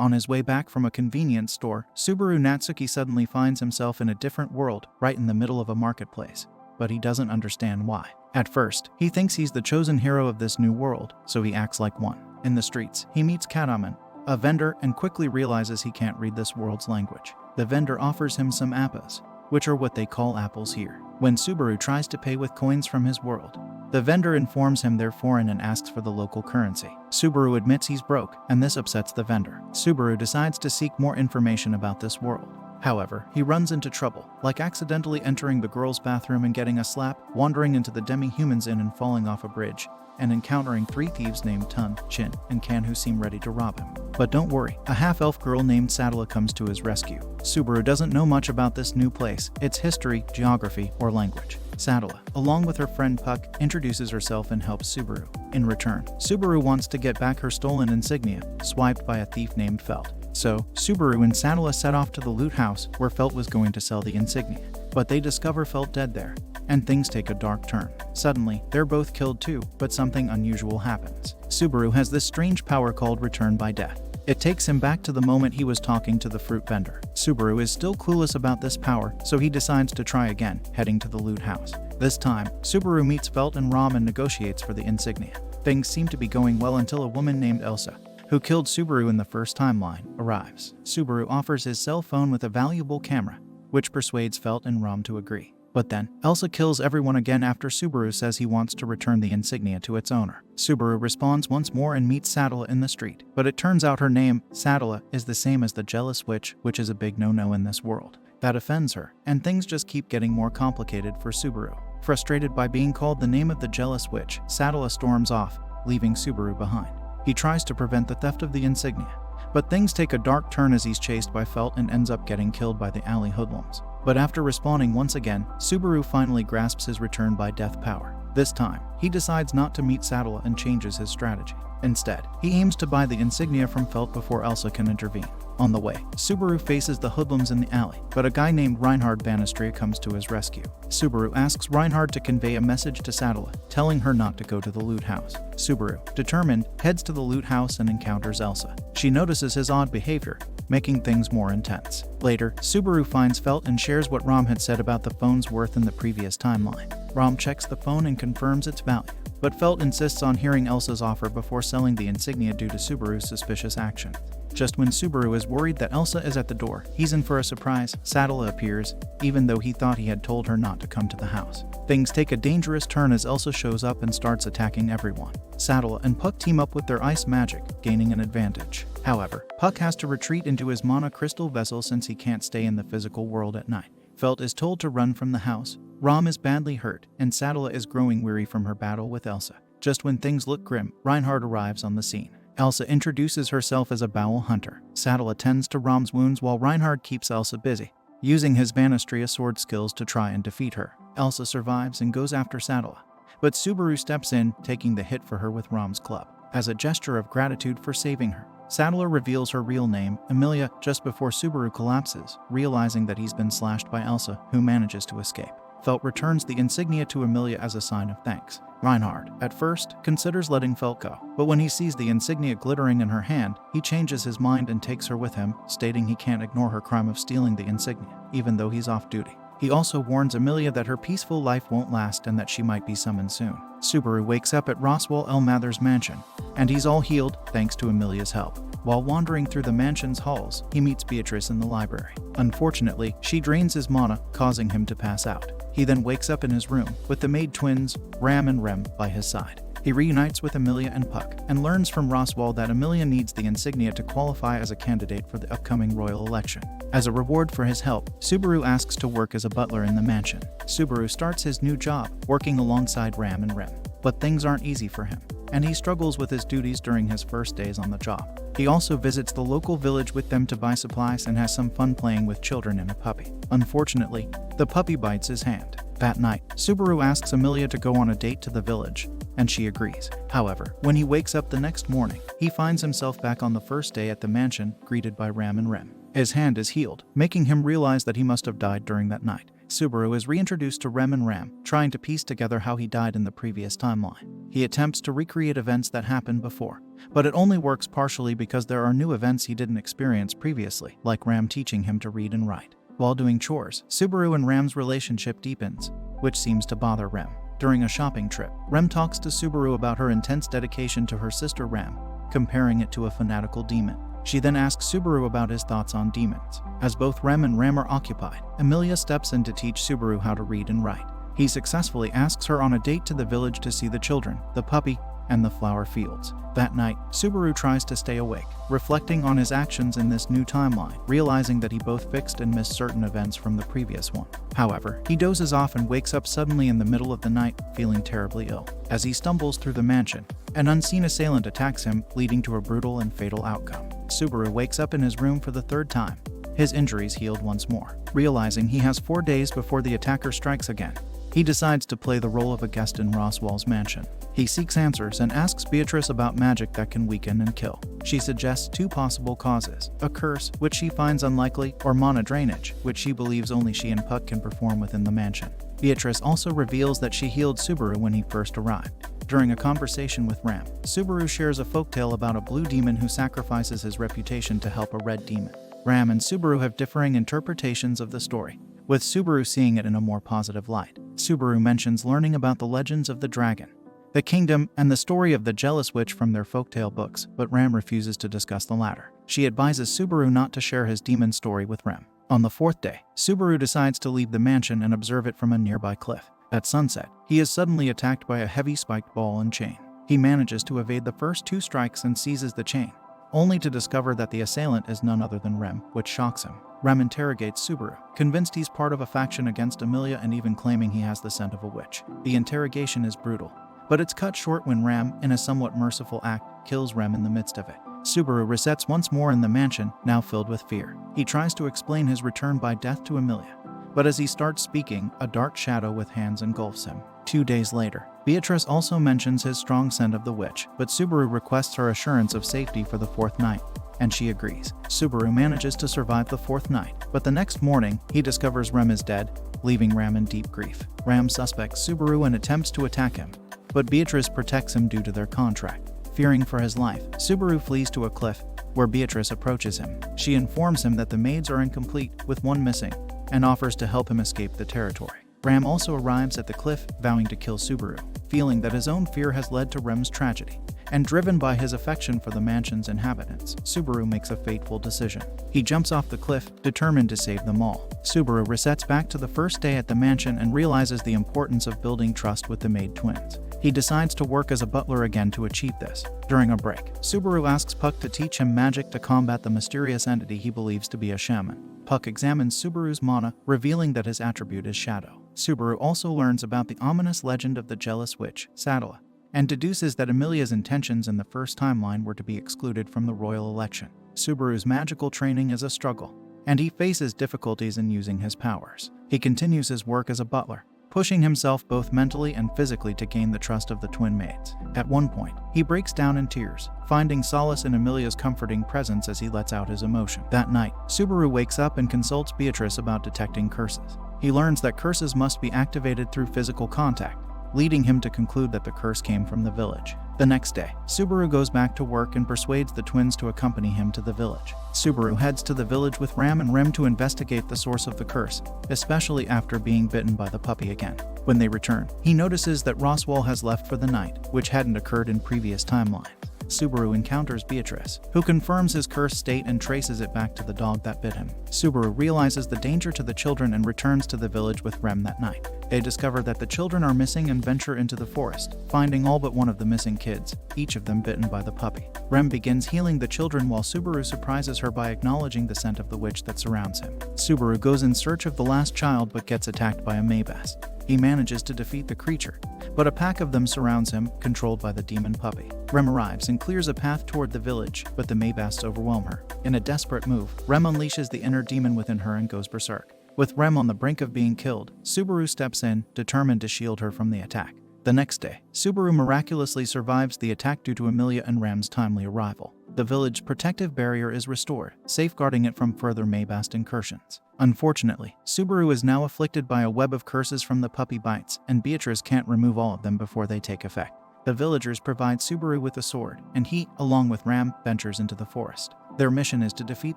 On his way back from a convenience store, Subaru Natsuki suddenly finds himself in a different world, right in the middle of a marketplace. But he doesn't understand why. At first, he thinks he's the chosen hero of this new world, so he acts like one. In the streets, he meets Kataman, a vendor, and quickly realizes he can't read this world's language. The vendor offers him some appas, which are what they call apples here. When Subaru tries to pay with coins from his world, the vendor informs him they're foreign and asks for the local currency. Subaru admits he's broke, and this upsets the vendor. Subaru decides to seek more information about this world. However, he runs into trouble, like accidentally entering the girls' bathroom and getting a slap, wandering into the demi-humans inn and falling off a bridge, and encountering 3 thieves named Tun, Chin, and Kan who seem ready to rob him. But don't worry, a half-elf girl named Sadala comes to his rescue. Subaru doesn't know much about this new place, its history, geography, or language. Sadala, along with her friend Puck, introduces herself and helps Subaru. In return, Subaru wants to get back her stolen insignia, swiped by a thief named Felt. So, Subaru and Sadala set off to the loot house, where Felt was going to sell the insignia. But they discover Felt dead there, and things take a dark turn. Suddenly, they're both killed too, but something unusual happens. Subaru has this strange power called Return by Death. It takes him back to the moment he was talking to the fruit vendor. Subaru is still clueless about this power, so he decides to try again, heading to the loot house. This time, Subaru meets Felt and Rom and negotiates for the insignia. Things seem to be going well until a woman named Elsa, who killed Subaru in the first timeline, arrives. Subaru offers his cell phone with a valuable camera, which persuades Felt and Rom to agree. But then, Elsa kills everyone again after Subaru says he wants to return the insignia to its owner. Subaru responds once more and meets Sadala in the street, but it turns out her name, Sadala, is the same as the Jealous Witch, which is a big no-no in this world. That offends her, and things just keep getting more complicated for Subaru. Frustrated by being called the name of the Jealous Witch, Sadala storms off, leaving Subaru behind. He tries to prevent the theft of the insignia, but things take a dark turn as he's chased by Felt and ends up getting killed by the alley hoodlums. But after respawning once again, Subaru finally grasps his Return by Death power. This time, he decides not to meet Sadala and changes his strategy. Instead, he aims to buy the insignia from Felt before Elsa can intervene. On the way, Subaru faces the hoodlums in the alley, but a guy named Reinhard Banistria comes to his rescue. Subaru asks Reinhard to convey a message to Sadala, telling her not to go to the loot house. Subaru, determined, heads to the loot house and encounters Elsa. She notices his odd behavior, making things more intense. Later, Subaru finds Felt and shares what Rom had said about the phone's worth in the previous timeline. Rom checks the phone and confirms its value, but Felt insists on hearing Elsa's offer before selling the insignia due to Subaru's suspicious action. Just when Subaru is worried that Elsa is at the door, he's in for a surprise. Sadala appears, even though he thought he had told her not to come to the house. Things take a dangerous turn as Elsa shows up and starts attacking everyone. Sadala and Puck team up with their ice magic, gaining an advantage. However, Puck has to retreat into his mana crystal vessel since he can't stay in the physical world at night. Felt is told to run from the house. Rom is badly hurt, and Sadala is growing weary from her battle with Elsa. Just when things look grim, Reinhard arrives on the scene. Elsa introduces herself as a bowel hunter. Sadala tends to Rom's wounds while Reinhard keeps Elsa busy, using his Banistria sword skills to try and defeat her. Elsa survives and goes after Sadala, but Subaru steps in, taking the hit for her with Rom's club. As a gesture of gratitude for saving her, Sadala reveals her real name, Emilia, just before Subaru collapses, realizing that he's been slashed by Elsa, who manages to escape. Felt returns the insignia to Emilia as a sign of thanks. Reinhard, at first, considers letting Felt go, but when he sees the insignia glittering in her hand, he changes his mind and takes her with him, stating he can't ignore her crime of stealing the insignia, even though he's off duty. He also warns Emilia that her peaceful life won't last and that she might be summoned soon. Subaru wakes up at Roswell Elmather's mansion, and he's all healed thanks to Emilia's help. While wandering through the mansion's halls, he meets Beatrice in the library. Unfortunately, she drains his mana, causing him to pass out. He then wakes up in his room, with the maid twins, Ram and Rem, by his side. He reunites with Emilia and Puck, and learns from Roswell that Emilia needs the insignia to qualify as a candidate for the upcoming royal election. As a reward for his help, Subaru asks to work as a butler in the mansion. Subaru starts his new job, working alongside Ram and Rem. But things aren't easy for him, and he struggles with his duties during his first days on the job. He also visits the local village with them to buy supplies and has some fun playing with children and a puppy. Unfortunately, the puppy bites his hand. That night, Subaru asks Emilia to go on a date to the village, and she agrees. However, when he wakes up the next morning, he finds himself back on the first day at the mansion, greeted by Ram and Rem. His hand is healed, making him realize that he must have died during that night. Subaru is reintroduced to Rem and Ram, trying to piece together how he died in the previous timeline. He attempts to recreate events that happened before, but it only works partially because there are new events he didn't experience previously, like Ram teaching him to read and write. While doing chores, Subaru and Ram's relationship deepens, which seems to bother Rem. During a shopping trip, Rem talks to Subaru about her intense dedication to her sister Ram, comparing it to a fanatical demon. She then asks Subaru about his thoughts on demons. As both Rem and Ram are occupied, Emilia steps in to teach Subaru how to read and write. He successfully asks her on a date to the village to see the children, the puppy, and the flower fields. That night, Subaru tries to stay awake, reflecting on his actions in this new timeline, realizing that he both fixed and missed certain events from the previous one. However, he dozes off and wakes up suddenly in the middle of the night, feeling terribly ill. As he stumbles through the mansion, an unseen assailant attacks him, leading to a brutal and fatal outcome. Subaru wakes up in his room for the third time, his injuries healed once more. Realizing he has 4 days before the attacker strikes again, he decides to play the role of a guest in Roswell's mansion. He seeks answers and asks Beatrice about magic that can weaken and kill. She suggests 2 possible causes: a curse, which she finds unlikely, or mana drainage, which she believes only she and Puck can perform within the mansion. Beatrice also reveals that she healed Subaru when he first arrived. During a conversation with Ram, Subaru shares a folktale about a blue demon who sacrifices his reputation to help a red demon. Ram and Subaru have differing interpretations of the story, with Subaru seeing it in a more positive light. Subaru mentions learning about the legends of the dragon, the kingdom, and the story of the jealous witch from their folktale books, but Ram refuses to discuss the latter. She advises Subaru not to share his demon story with Ram. On the 4th day, Subaru decides to leave the mansion and observe it from a nearby cliff. At sunset, he is suddenly attacked by a heavy spiked ball and chain. He manages to evade the first 2 strikes and seizes the chain, only to discover that the assailant is none other than Rem, which shocks him. Rem interrogates Subaru, convinced he's part of a faction against Emilia and even claiming he has the scent of a witch. The interrogation is brutal, but it's cut short when Ram, in a somewhat merciful act, kills Rem in the midst of it. Subaru resets once more in the mansion, now filled with fear. He tries to explain his return by death to Emilia, but as he starts speaking, a dark shadow with hands engulfs him. 2 days later, Beatrice also mentions his strong scent of the witch, but Subaru requests her assurance of safety for the 4th night, and she agrees. Subaru manages to survive the 4th night, but the next morning, he discovers Rem is dead, leaving Ram in deep grief. Ram suspects Subaru and attempts to attack him, but Beatrice protects him due to their contract. Fearing for his life, Subaru flees to a cliff, where Beatrice approaches him. She informs him that the maids are incomplete, with one missing, and offers to help him escape the territory. Ram also arrives at the cliff, vowing to kill Subaru, feeling that his own fear has led to Rem's tragedy. And driven by his affection for the mansion's inhabitants, Subaru makes a fateful decision. He jumps off the cliff, determined to save them all. Subaru resets back to the first day at the mansion and realizes the importance of building trust with the maid twins. He decides to work as a butler again to achieve this. During a break, Subaru asks Puck to teach him magic to combat the mysterious entity he believes to be a shaman. Puck examines Subaru's mana, revealing that his attribute is shadow. Subaru also learns about the ominous legend of the jealous witch, Sadala, and deduces that Emilia's intentions in the first timeline were to be excluded from the royal election. Subaru's magical training is a struggle, and he faces difficulties in using his powers. He continues his work as a butler, pushing himself both mentally and physically to gain the trust of the twin maids. At one point, he breaks down in tears, finding solace in Emilia's comforting presence as he lets out his emotion. That night, Subaru wakes up and consults Beatrice about detecting curses. He learns that curses must be activated through physical contact, leading him to conclude that the curse came from the village. The next day, Subaru goes back to work and persuades the twins to accompany him to the village. Subaru heads to the village with Ram and Rem to investigate the source of the curse, especially after being bitten by the puppy again. When they return, he notices that Roswell has left for the night, which hadn't occurred in previous timelines. Subaru encounters Beatrice, who confirms his cursed state and traces it back to the dog that bit him. Subaru realizes the danger to the children and returns to the village with Rem that night. They discover that the children are missing and venture into the forest, finding all but one of the missing kids, each of them bitten by the puppy. Rem begins healing the children while Subaru surprises her by acknowledging the scent of the witch that surrounds him. Subaru goes in search of the last child but gets attacked by a maybas. He manages to defeat the creature, but a pack of them surrounds him, controlled by the demon puppy. Rem arrives and clears a path toward the village, but the maybas overwhelm her. In a desperate move, Rem unleashes the inner demon within her and goes berserk. With Rem on the brink of being killed, Subaru steps in, determined to shield her from the attack. The next day, Subaru miraculously survives the attack due to Emilia and Rem's timely arrival. the village's protective barrier is restored, safeguarding it from further Maybast incursions. Unfortunately, Subaru is now afflicted by a web of curses from the puppy bites, and Beatrice can't remove all of them before they take effect. The villagers provide Subaru with a sword, and he, along with Ram, ventures into the forest. Their mission is to defeat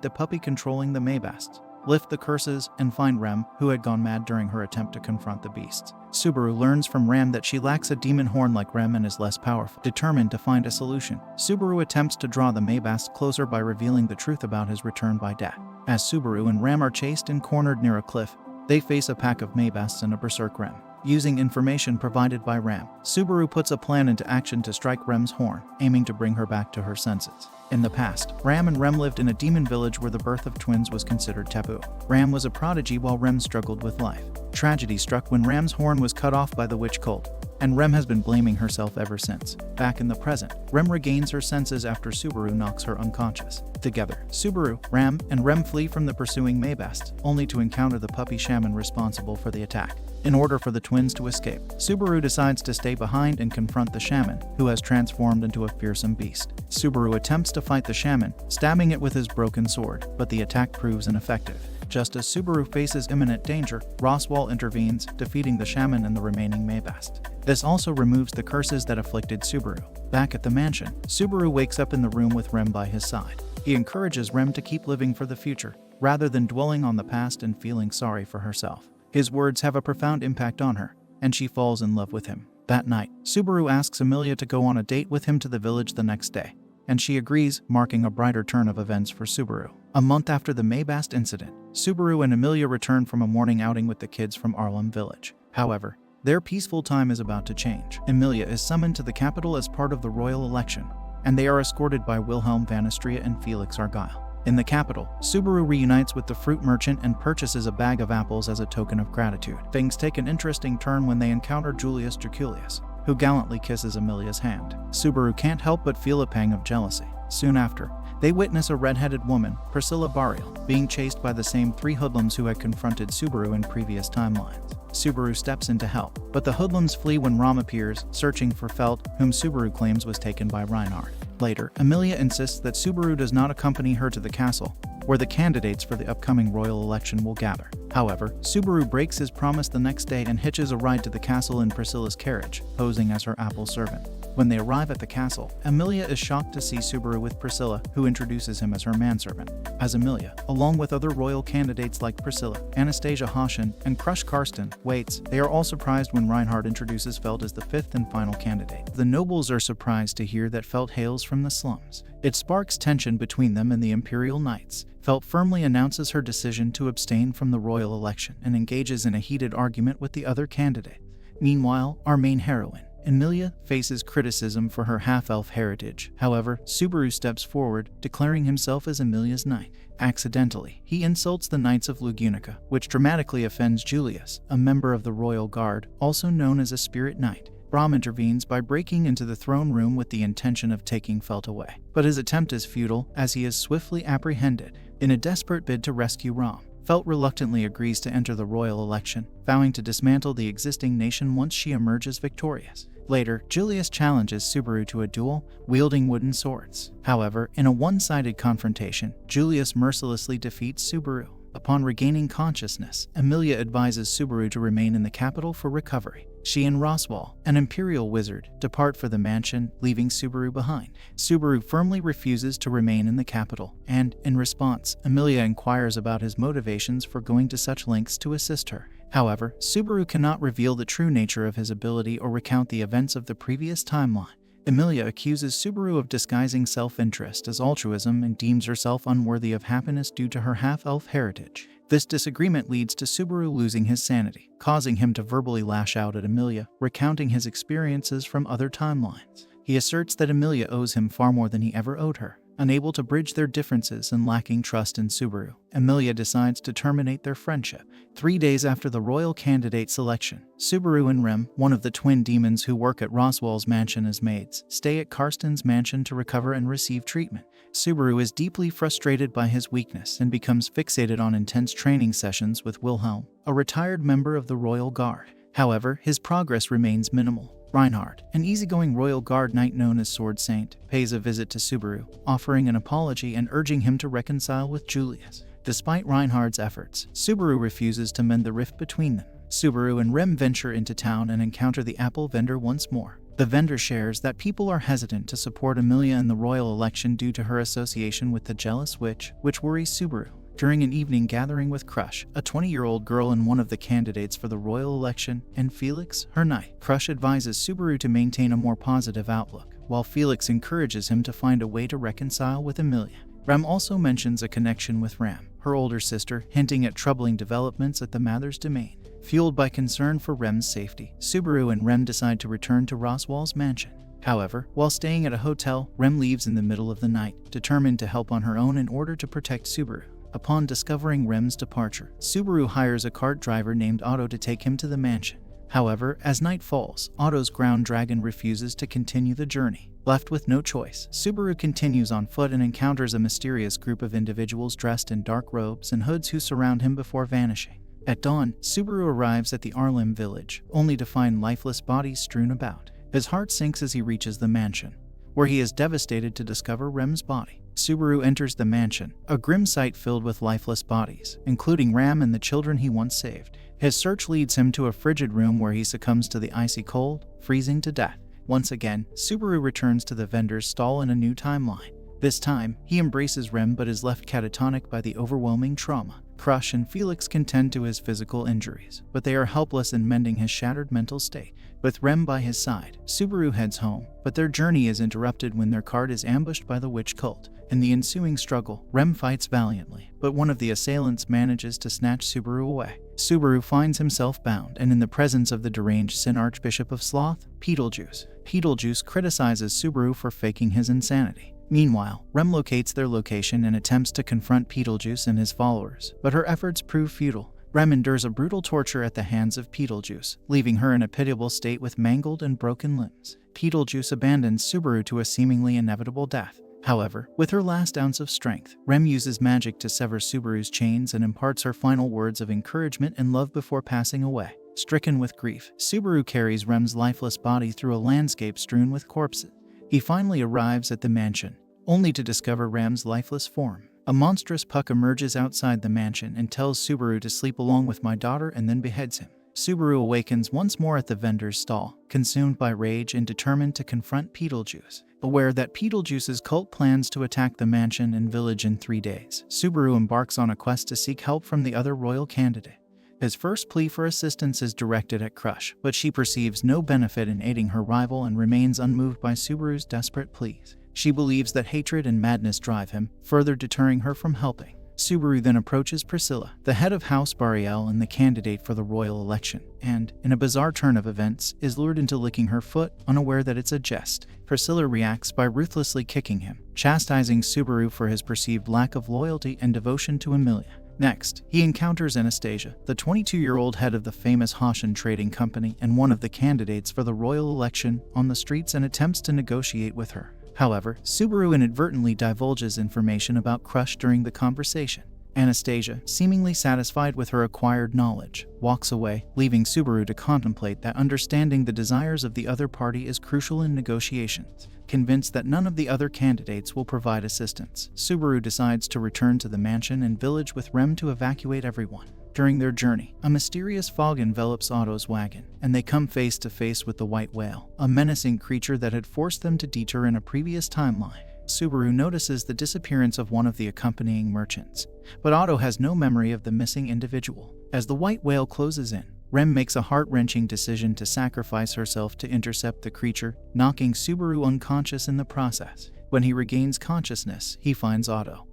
the puppy controlling the Maybasts, lift the curses, and find Rem, who had gone mad during her attempt to confront the beasts. Subaru learns from Ram that she lacks a demon horn like Rem and is less powerful. Determined to find a solution, Subaru attempts to draw the Maybast closer by revealing the truth about his return by Dad. As Subaru and Ram are chased and cornered near a cliff, they face a pack of Maybasts and a berserk Rem. Using information provided by Ram, Subaru puts a plan into action to strike Rem's horn, aiming to bring her back to her senses. In the past, Ram and Rem lived in a demon village where the birth of twins was considered taboo. Ram was a prodigy while Rem struggled with life. Tragedy struck when Ram's horn was cut off by the witch cult, and Rem has been blaming herself ever since. Back in the present, Rem regains her senses after Subaru knocks her unconscious. Together, Subaru, Ram, and Rem flee from the pursuing Maybasts, only to encounter the puppy shaman responsible for the attack. In order for the twins to escape, Subaru decides to stay behind and confront the shaman, who has transformed into a fearsome beast. Subaru attempts to fight the shaman, stabbing it with his broken sword, but the attack proves ineffective. Just as Subaru faces imminent danger, Roswell intervenes, defeating the shaman and the remaining Maybast. This also removes the curses that afflicted Subaru. Back at the mansion, Subaru wakes up in the room with Rem by his side. He encourages Rem to keep living for the future, rather than dwelling on the past and feeling sorry for herself. His words have a profound impact on her, and she falls in love with him. That night, Subaru asks Emilia to go on a date with him to the village the next day, and she agrees, marking a brighter turn of events for Subaru. A month after the Maybast incident, Subaru and Emilia return from a morning outing with the kids from Arlem village. However, their peaceful time is about to change. Emilia is summoned to the capital as part of the royal election, and they are escorted by Wilhelm van Astria and Felix Argyle. In the capital, Subaru reunites with the fruit merchant and purchases a bag of apples as a token of gratitude. Things take an interesting turn when they encounter Julius Draculius, who gallantly kisses Emilia's hand. Subaru can't help but feel a pang of jealousy. Soon after, they witness a red-headed woman, Priscilla Barriel, being chased by the same three hoodlums who had confronted Subaru in previous timelines. Subaru steps in to help, but the hoodlums flee when Ram appears, searching for Felt, whom Subaru claims was taken by Reinhard. Later, Emilia insists that Subaru does not accompany her to the castle, where the candidates for the upcoming royal election will gather. However, Subaru breaks his promise the next day and hitches a ride to the castle in Priscilla's carriage, posing as her apple servant. When they arrive at the castle, Emilia is shocked to see Subaru with Priscilla, who introduces him as her manservant. As Emilia, along with other royal candidates like Priscilla, Anastasia Hoshin, and Crush Karsten, waits, they are all surprised when Reinhard introduces Felt as the fifth and final candidate. The nobles are surprised to hear that Felt hails from the slums. It sparks tension between them and the Imperial Knights. Felt firmly announces her decision to abstain from the royal election and engages in a heated argument with the other candidate. Meanwhile, our main heroine, Emilia, faces criticism for her half-elf heritage. However, Subaru steps forward, declaring himself as Emilia's knight. Accidentally, he insults the Knights of Lugunica, which dramatically offends Julius, a member of the Royal Guard, also known as a Spirit Knight. Brahm intervenes by breaking into the throne room with the intention of taking Felt away. But his attempt is futile, as he is swiftly apprehended. In a desperate bid to rescue Ram, Felt reluctantly agrees to enter the royal election, vowing to dismantle the existing nation once she emerges victorious. Later, Julius challenges Subaru to a duel, wielding wooden swords. However, in a one-sided confrontation, Julius mercilessly defeats Subaru. Upon regaining consciousness, Emilia advises Subaru to remain in the capital for recovery. She and Roswell, an imperial wizard, depart for the mansion, leaving Subaru behind. Subaru firmly refuses to remain in the capital, and, in response, Emilia inquires about his motivations for going to such lengths to assist her. However, Subaru cannot reveal the true nature of his ability or recount the events of the previous timeline. Emilia accuses Subaru of disguising self-interest as altruism and deems herself unworthy of happiness due to her half-elf heritage. This disagreement leads to Subaru losing his sanity, causing him to verbally lash out at Emilia, recounting his experiences from other timelines. He asserts that Emilia owes him far more than he ever owed her. Unable to bridge their differences and lacking trust in Subaru, Emilia decides to terminate their friendship. 3 days after the royal candidate selection, Subaru and Rem, one of the twin demons who work at Roswell's mansion as maids, stay at Karsten's mansion to recover and receive treatment. Subaru is deeply frustrated by his weakness and becomes fixated on intense training sessions with Wilhelm, a retired member of the Royal Guard. However, his progress remains minimal. Reinhard, an easygoing royal guard knight known as Sword Saint, pays a visit to Subaru, offering an apology and urging him to reconcile with Julius. Despite Reinhard's efforts, Subaru refuses to mend the rift between them. Subaru and Rem venture into town and encounter the apple vendor once more. The vendor shares that people are hesitant to support Emilia in the royal election due to her association with the jealous witch, which worries Subaru. During an evening gathering with Crush, a 20-year-old girl and one of the candidates for the royal election, and Felix, her knight, Crush advises Subaru to maintain a more positive outlook, while Felix encourages him to find a way to reconcile with Emilia. Rem also mentions a connection with Ram, her older sister, hinting at troubling developments at the Mather's domain. Fueled by concern for Rem's safety, Subaru and Rem decide to return to Roswell's mansion. However, while staying at a hotel, Rem leaves in the middle of the night, determined to help on her own in order to protect Subaru. Upon discovering Rem's departure, Subaru hires a cart driver named Otto to take him to the mansion. However, as night falls, Otto's ground dragon refuses to continue the journey. Left with no choice, Subaru continues on foot and encounters a mysterious group of individuals dressed in dark robes and hoods who surround him before vanishing. At dawn, Subaru arrives at the Arlim village, only to find lifeless bodies strewn about. His heart sinks as he reaches the mansion, where he is devastated to discover Rem's body. Subaru enters the mansion, a grim sight filled with lifeless bodies, including Ram and the children he once saved. His search leads him to a frigid room where he succumbs to the icy cold, freezing to death. Once again, Subaru returns to the vendor's stall in a new timeline. This time, he embraces Rem but is left catatonic by the overwhelming trauma. Crush and Felix can tend to his physical injuries, but they are helpless in mending his shattered mental state. With Rem by his side, Subaru heads home, but their journey is interrupted when their cart is ambushed by the witch cult. In the ensuing struggle, Rem fights valiantly, but one of the assailants manages to snatch Subaru away. Subaru finds himself bound and in the presence of the deranged Sin Archbishop of Sloth, Beetlejuice. Beetlejuice criticizes Subaru for faking his insanity. Meanwhile, Rem locates their location and attempts to confront Beetlejuice and his followers, but her efforts prove futile. Rem endures a brutal torture at the hands of Beetlejuice, leaving her in a pitiable state with mangled and broken limbs. Beetlejuice abandons Subaru to a seemingly inevitable death. However, with her last ounce of strength, Rem uses magic to sever Subaru's chains and imparts her final words of encouragement and love before passing away. Stricken with grief, Subaru carries Rem's lifeless body through a landscape strewn with corpses. He finally arrives at the mansion, only to discover Ram's lifeless form. A monstrous puck emerges outside the mansion and tells Subaru to sleep along with my daughter and then beheads him. Subaru awakens once more at the vendor's stall, consumed by rage and determined to confront Beetlejuice. Aware that Beetlejuice's cult plans to attack the mansion and village in 3 days, Subaru embarks on a quest to seek help from the other royal candidate. His first plea for assistance is directed at Crush, but she perceives no benefit in aiding her rival and remains unmoved by Subaru's desperate pleas. She believes that hatred and madness drive him, further deterring her from helping. Subaru then approaches Priscilla, the head of House Bariel and the candidate for the royal election, and, in a bizarre turn of events, is lured into licking her foot, unaware that it's a jest. Priscilla reacts by ruthlessly kicking him, chastising Subaru for his perceived lack of loyalty and devotion to Emilia. Next, he encounters Anastasia, the 22-year-old head of the famous Hoshin trading company and one of the candidates for the royal election, on the streets and attempts to negotiate with her. However, Subaru inadvertently divulges information about Crush during the conversation. Anastasia, seemingly satisfied with her acquired knowledge, walks away, leaving Subaru to contemplate that understanding the desires of the other party is crucial in negotiations. Convinced that none of the other candidates will provide assistance, Subaru decides to return to the mansion and village with Rem to evacuate everyone. During their journey, a mysterious fog envelops Otto's wagon, and they come face to face with the White Whale, a menacing creature that had forced them to detour in a previous timeline. Subaru notices the disappearance of one of the accompanying merchants, but Otto has no memory of the missing individual. As the White Whale closes in, Rem makes a heart-wrenching decision to sacrifice herself to intercept the creature, knocking Subaru unconscious in the process. When he regains consciousness, he finds Otto,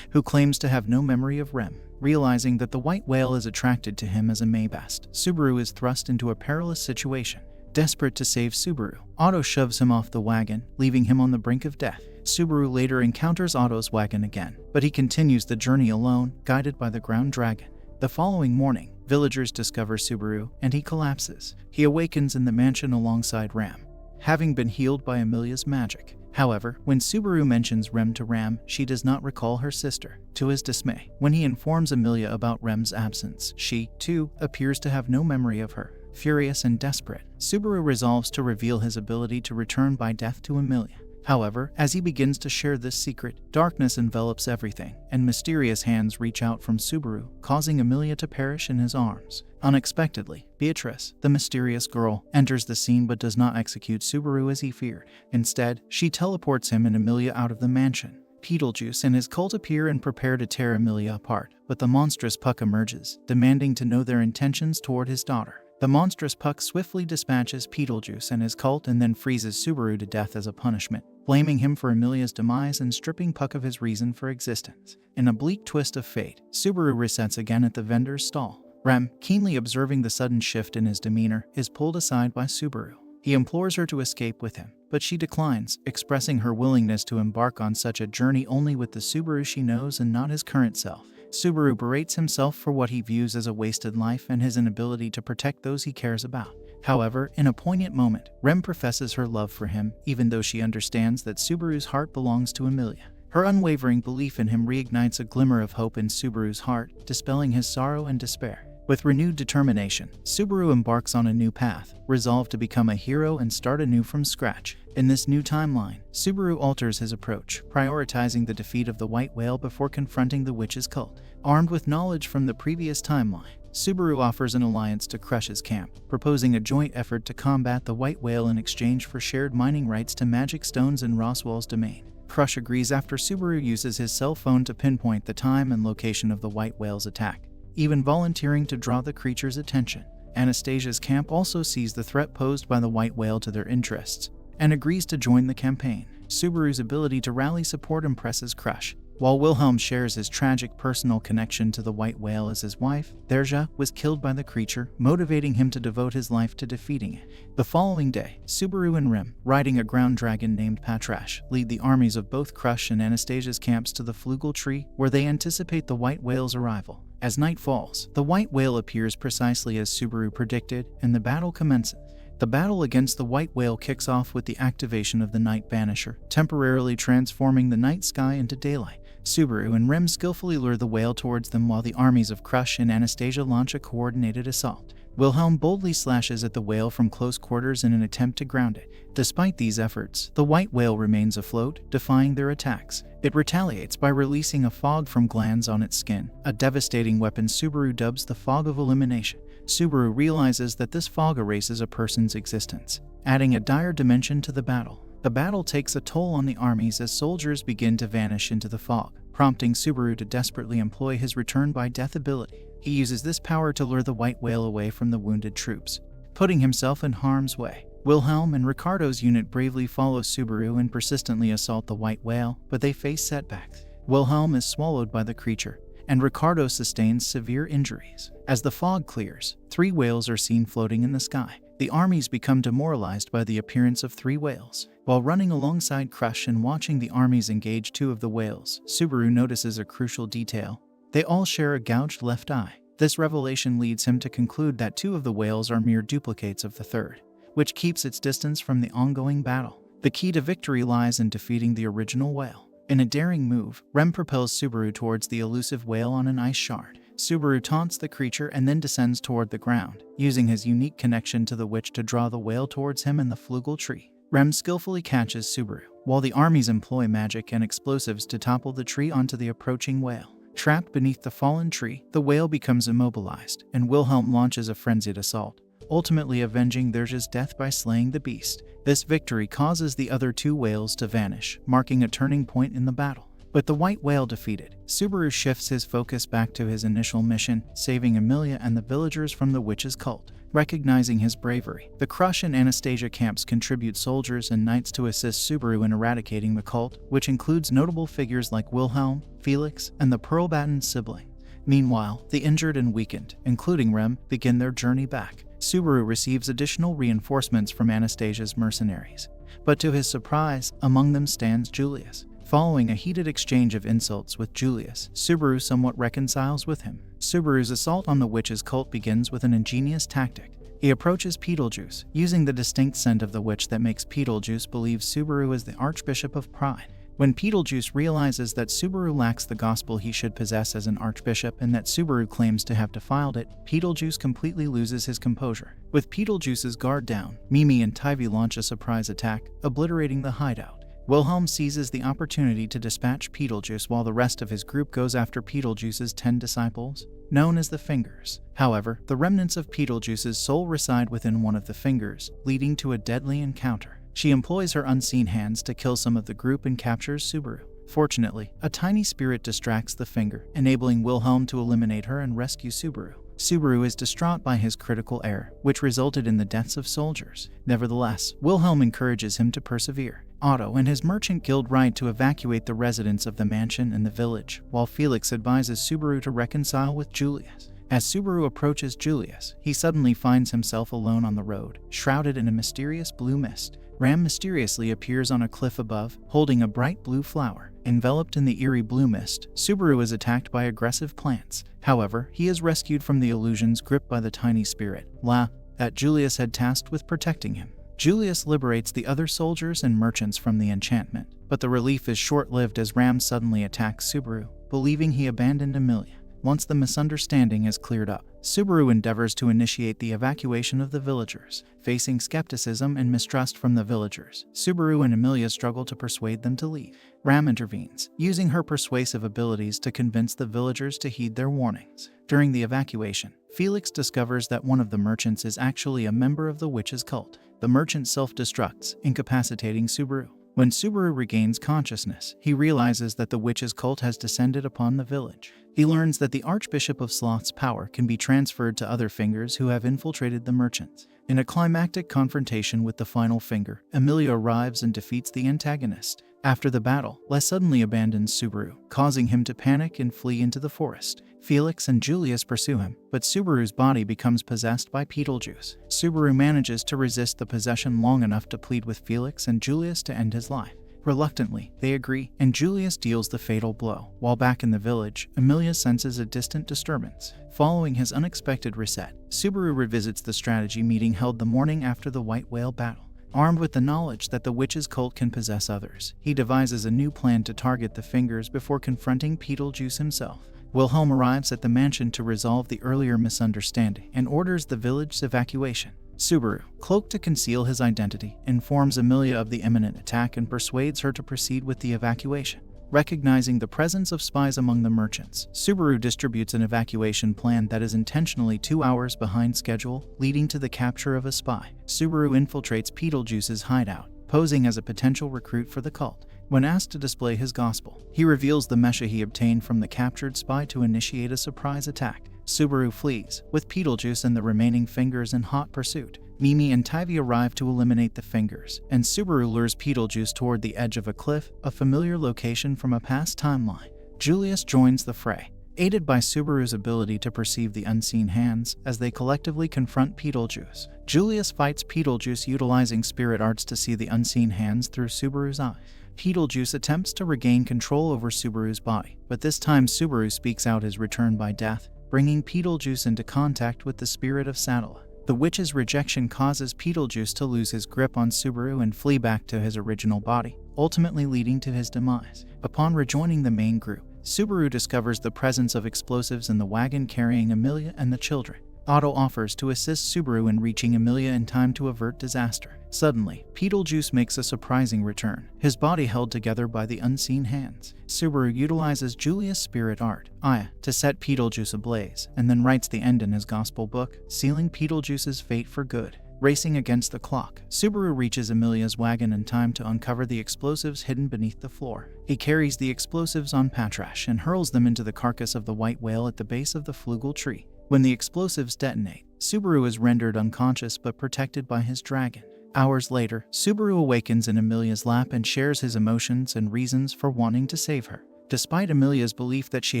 who claims to have no memory of Rem. Realizing that the White Whale is attracted to him as a Maybest, Subaru is thrust into a perilous situation. Desperate to save Subaru, Otto shoves him off the wagon, leaving him on the brink of death. Subaru later encounters Otto's wagon again, but he continues the journey alone, guided by the ground dragon. The following morning, villagers discover Subaru, and he collapses. He awakens in the mansion alongside Ram, having been healed by Emilia's magic. However, when Subaru mentions Rem to Ram, she does not recall her sister. To his dismay, when he informs Emilia about Rem's absence, she, too, appears to have no memory of her. Furious and desperate, Subaru resolves to reveal his ability to return by death to Emilia. However, as he begins to share this secret, darkness envelops everything, and mysterious hands reach out from Subaru, causing Emilia to perish in his arms. Unexpectedly, Beatrice, the mysterious girl, enters the scene but does not execute Subaru as he feared. Instead, she teleports him and Emilia out of the mansion. Beetlejuice and his cult appear and prepare to tear Emilia apart, but the monstrous Puck emerges, demanding to know their intentions toward his daughter. The monstrous Puck swiftly dispatches Beetlejuice and his cult and then freezes Subaru to death as a punishment, blaming him for Emilia's demise and stripping Puck of his reason for existence. In a bleak twist of fate, Subaru resets again at the vendor's stall. Rem, keenly observing the sudden shift in his demeanor, is pulled aside by Subaru. He implores her to escape with him, but she declines, expressing her willingness to embark on such a journey only with the Subaru she knows and not his current self. Subaru berates himself for what he views as a wasted life and his inability to protect those he cares about. However, in a poignant moment, Rem professes her love for him, even though she understands that Subaru's heart belongs to Emilia. Her unwavering belief in him reignites a glimmer of hope in Subaru's heart, dispelling his sorrow and despair. With renewed determination, Subaru embarks on a new path, resolved to become a hero and start anew from scratch. In this new timeline, Subaru alters his approach, prioritizing the defeat of the White Whale before confronting the witch's cult. Armed with knowledge from the previous timeline, Subaru offers an alliance to crush his camp, proposing a joint effort to combat the White Whale in exchange for shared mining rights to magic stones in Roswell's domain. Crush agrees after Subaru uses his cell phone to pinpoint the time and location of the White Whale's attack, even volunteering to draw the creature's attention. Anastasia's camp also sees the threat posed by the White Whale to their interests, and agrees to join the campaign. Subaru's ability to rally support impresses Crush, while Wilhelm shares his tragic personal connection to the White Whale as his wife, Derja, was killed by the creature, motivating him to devote his life to defeating it. The following day, Subaru and Rem, riding a ground dragon named Patrash, lead the armies of both Crush and Anastasia's camps to the Flugel Tree, where they anticipate the White Whale's arrival. As night falls, the White Whale appears precisely as Subaru predicted, and the battle commences. The battle against the White Whale kicks off with the activation of the Night Banisher, temporarily transforming the night sky into daylight. Subaru and Rem skillfully lure the whale towards them while the armies of Crush and Anastasia launch a coordinated assault. Wilhelm boldly slashes at the whale from close quarters in an attempt to ground it. Despite these efforts, the White Whale remains afloat, defying their attacks. It retaliates by releasing a fog from glands on its skin, a devastating weapon Subaru dubs the Fog of Elimination. Subaru realizes that this fog erases a person's existence, adding a dire dimension to the battle. The battle takes a toll on the armies as soldiers begin to vanish into the fog, prompting Subaru to desperately employ his return by death ability. He uses this power to lure the White Whale away from the wounded troops, putting himself in harm's way. Wilhelm and Ricardo's unit bravely follow Subaru and persistently assault the White Whale, but they face setbacks. Wilhelm is swallowed by the creature, and Ricardo sustains severe injuries. As the fog clears, 3 whales are seen floating in the sky. The armies become demoralized by the appearance of 3 whales. While running alongside Crush and watching the armies engage 2 of the whales, Subaru notices a crucial detail. They all share a gouged left eye. This revelation leads him to conclude that 2 of the whales are mere duplicates of the third, which keeps its distance from the ongoing battle. The key to victory lies in defeating the original whale. In a daring move, Rem propels Subaru towards the elusive whale on an ice shard. Subaru taunts the creature and then descends toward the ground, using his unique connection to the witch to draw the whale towards him and the Flugel Tree. Rem skillfully catches Subaru, while the armies employ magic and explosives to topple the tree onto the approaching whale. Trapped beneath the fallen tree, the whale becomes immobilized, and Wilhelm launches a frenzied assault, ultimately avenging Derja's death by slaying the beast. This victory causes the other 2 whales to vanish, marking a turning point in the battle. With the White Whale defeated, Subaru shifts his focus back to his initial mission, saving Emilia and the villagers from the witch's cult. Recognizing his bravery, the Crush and Anastasia camps contribute soldiers and knights to assist Subaru in eradicating the cult, which includes notable figures like Wilhelm, Felix, and the Pearl-Batten sibling. Meanwhile, the injured and weakened, including Rem, begin their journey back. Subaru receives additional reinforcements from Anastasia's mercenaries, but to his surprise, among them stands Julius. Following a heated exchange of insults with Julius, Subaru somewhat reconciles with him. Subaru's assault on the witch's cult begins with an ingenious tactic. He approaches Beetlejuice, using the distinct scent of the witch that makes Beetlejuice believe Subaru is the Archbishop of Pride. When Beetlejuice realizes that Subaru lacks the gospel he should possess as an archbishop and that Subaru claims to have defiled it, Beetlejuice completely loses his composure. With Beetlejuice's guard down, Mimi and Tivy launch a surprise attack, obliterating the hideout. Wilhelm seizes the opportunity to dispatch Beetlejuice while the rest of his group goes after Beetlejuice's 10 disciples, known as the Fingers. However, the remnants of Beetlejuice's soul reside within one of the Fingers, leading to a deadly encounter. She employs her unseen hands to kill some of the group and captures Subaru. Fortunately, a tiny spirit distracts the Finger, enabling Wilhelm to eliminate her and rescue Subaru. Subaru is distraught by his critical error, which resulted in the deaths of soldiers. Nevertheless, Wilhelm encourages him to persevere. Otto and his merchant guild ride to evacuate the residents of the mansion and the village, while Felix advises Subaru to reconcile with Julius. As Subaru approaches Julius, he suddenly finds himself alone on the road, shrouded in a mysterious blue mist. Ram mysteriously appears on a cliff above, holding a bright blue flower. Enveloped in the eerie blue mist, Subaru is attacked by aggressive plants. However, he is rescued from the illusion's grip by the tiny spirit, La, that Julius had tasked with protecting him. Julius liberates the other soldiers and merchants from the enchantment, but the relief is short-lived as Ram suddenly attacks Subaru, believing he abandoned Emilia. Once the misunderstanding is cleared up, Subaru endeavors to initiate the evacuation of the villagers. Facing skepticism and mistrust from the villagers, Subaru and Emilia struggle to persuade them to leave. Ram intervenes, using her persuasive abilities to convince the villagers to heed their warnings. During the evacuation, Felix discovers that one of the merchants is actually a member of the witch's cult. The merchant self-destructs, incapacitating Subaru. When Subaru regains consciousness, he realizes that the witch's cult has descended upon the village. He learns that the Archbishop of Sloth's power can be transferred to other Fingers who have infiltrated the merchants. In a climactic confrontation with the final Finger, Emilia arrives and defeats the antagonist. After the battle, Les suddenly abandons Subaru, causing him to panic and flee into the forest. Felix and Julius pursue him, but Subaru's body becomes possessed by Beetlejuice. Subaru manages to resist the possession long enough to plead with Felix and Julius to end his life. Reluctantly, they agree, and Julius deals the fatal blow. While back in the village, Emilia senses a distant disturbance. Following his unexpected reset, Subaru revisits the strategy meeting held the morning after the White Whale battle. Armed with the knowledge that the witch's cult can possess others, he devises a new plan to target the Fingers before confronting Beetlejuice himself. Wilhelm arrives at the mansion to resolve the earlier misunderstanding and orders the village's evacuation. Subaru, cloaked to conceal his identity, informs Emilia of the imminent attack and persuades her to proceed with the evacuation. Recognizing the presence of spies among the merchants, Subaru distributes an evacuation plan that is intentionally 2 hours behind schedule, leading to the capture of a spy. Subaru infiltrates Beetlejuice's hideout, posing as a potential recruit for the cult. When asked to display his gospel, he reveals the mecha he obtained from the captured spy to initiate a surprise attack. Subaru flees, with Beetlejuice and the remaining Fingers in hot pursuit. Mimi and Tivy arrive to eliminate the Fingers, and Subaru lures Beetlejuice toward the edge of a cliff, a familiar location from a past timeline. Julius joins the fray, aided by Subaru's ability to perceive the unseen hands as they collectively confront Beetlejuice. Julius fights Beetlejuice utilizing spirit arts to see the unseen hands through Subaru's eyes. Beetlejuice attempts to regain control over Subaru's body, but this time Subaru speaks out his return by death, bringing Beetlejuice into contact with the spirit of Sadala. The witch's rejection causes Beetlejuice to lose his grip on Subaru and flee back to his original body, ultimately leading to his demise. Upon rejoining the main group, Subaru discovers the presence of explosives in the wagon carrying Emilia and the children. Otto offers to assist Subaru in reaching Emilia in time to avert disaster. Suddenly, Beetlejuice makes a surprising return, his body held together by the unseen hands. Subaru utilizes Julius' spirit art, Aya, to set Beetlejuice ablaze, and then writes the end in his gospel book, sealing Beetlejuice's fate for good. Racing against the clock, Subaru reaches Emilia's wagon in time to uncover the explosives hidden beneath the floor. He carries the explosives on Patrash and hurls them into the carcass of the white whale at the base of the flugel tree. When the explosives detonate, Subaru is rendered unconscious but protected by his dragon. Hours later, Subaru awakens in Emilia's lap and shares his emotions and reasons for wanting to save her. Despite Emilia's belief that she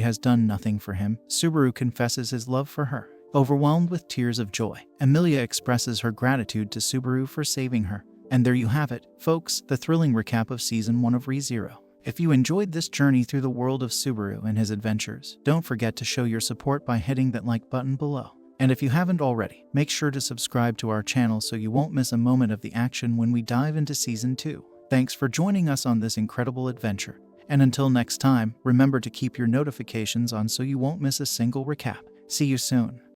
has done nothing for him, Subaru confesses his love for her. Overwhelmed with tears of joy, Emilia expresses her gratitude to Subaru for saving her. And there you have it, folks, the thrilling recap of Season 1 of ReZero. If you enjoyed this journey through the world of Subaru and his adventures, don't forget to show your support by hitting that like button below. And if you haven't already, make sure to subscribe to our channel so you won't miss a moment of the action when we dive into Season 2. Thanks for joining us on this incredible adventure. And until next time, remember to keep your notifications on so you won't miss a single recap. See you soon.